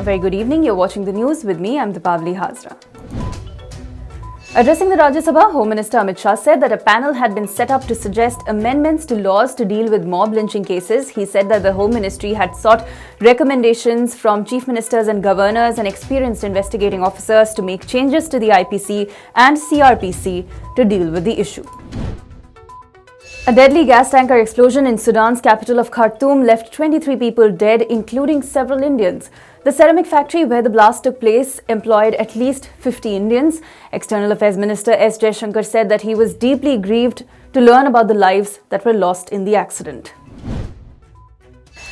very good evening. You're watching the news with me. I'm Deepavali Hazra. Addressing the Rajya Sabha, Home Minister Amit Shah said that a panel had been set up to suggest amendments to laws to deal with mob lynching cases. He said that the Home Ministry had sought recommendations from chief ministers and governors and experienced investigating officers to make changes to the IPC and CrPC to deal with the issue. A deadly gas tanker explosion in Sudan's capital of Khartoum left 23 people dead, including several Indians. The ceramic factory where the blast took place employed at least 50 Indians. External Affairs Minister S. Jaishankar said that he was deeply grieved to learn about the lives that were lost in the accident.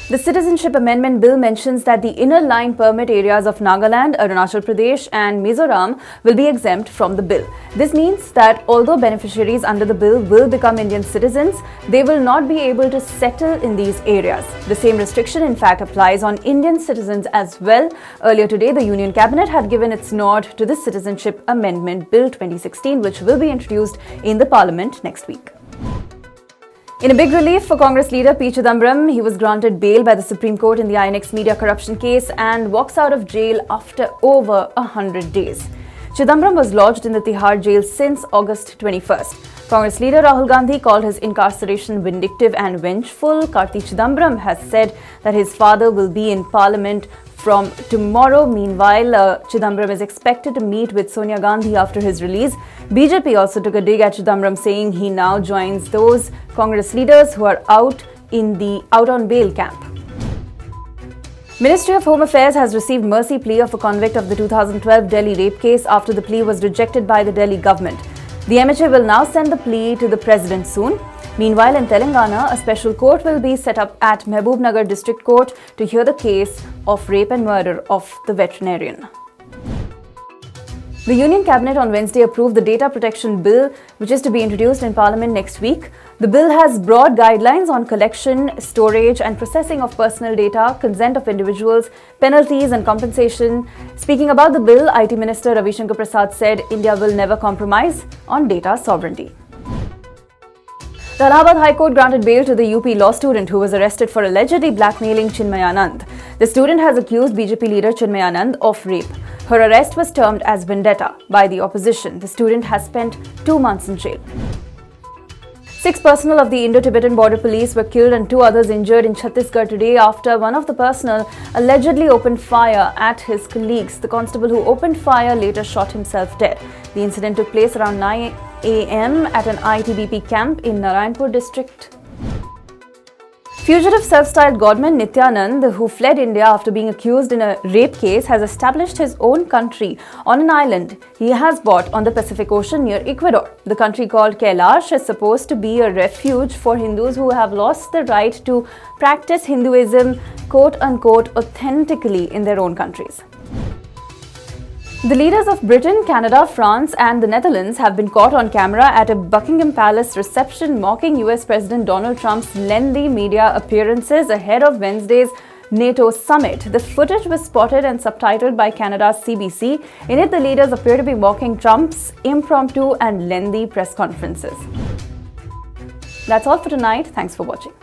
The Citizenship Amendment Bill mentions that the inner line permit areas of Nagaland, Arunachal Pradesh and Mizoram will be exempt from the bill. This means that although beneficiaries under the bill will become Indian citizens, they will not be able to settle in these areas. The same restriction in fact applies on Indian citizens as well. Earlier today, the Union Cabinet had given its nod to the Citizenship Amendment Bill 2016, which will be introduced in the Parliament next week. In a big relief for Congress leader P. Chidambaram, he was granted bail by the Supreme Court in the INX media corruption case and walks out of jail after over 100 days. Chidambaram was lodged in the Tihar jail since August 21st. Congress leader Rahul Gandhi called his incarceration vindictive and vengeful. Karti Chidambaram has said that his father will be in Parliament from tomorrow. Meanwhile, Chidambaram is expected to meet with Sonia Gandhi after his release. BJP also took a dig at Chidambaram, saying he now joins those Congress leaders who are out on bail camp. Ministry of Home Affairs has received mercy plea of a convict of the 2012 Delhi rape case after the plea was rejected by the Delhi government. The MHA will now send the plea to the president soon. Meanwhile, in Telangana, a special court will be set up at Mehboob District Court to hear the case of rape and murder of the veterinarian. The Union Cabinet on Wednesday approved the Data Protection Bill, which is to be introduced in Parliament next week. The bill has broad guidelines on collection, storage and processing of personal data, consent of individuals, penalties and compensation. Speaking about the bill, IT Minister Ravi Shankar Prasad said India will never compromise on data sovereignty. The Allahabad High Court granted bail to the UP law student who was arrested for allegedly blackmailing Chinmayanand. The student has accused BJP leader Chinmayanand of rape. Her arrest was termed as vendetta by the opposition. The student has spent 2 months in jail. 6 personnel of the Indo-Tibetan Border Police were killed and 2 others injured in Chhattisgarh today after one of the personnel allegedly opened fire at his colleagues. The constable who opened fire later shot himself dead. The incident took place around 9 a.m. at an ITBP camp in Narayanpur district. Fugitive self-styled Godman Nithyanandas, who fled India after being accused in a rape case, has established his own country on an island he has bought on the Pacific Ocean near Ecuador. The country called Kailash is supposed to be a refuge for Hindus who have lost the right to practice Hinduism, quote-unquote, authentically in their own countries. The leaders of Britain, Canada, France and the Netherlands have been caught on camera at a Buckingham Palace reception mocking US President Donald Trump's lengthy media appearances ahead of Wednesday's NATO summit. The footage was spotted and subtitled by Canada's CBC. In it, the leaders appear to be mocking Trump's impromptu and lengthy press conferences. That's all for tonight. Thanks for watching.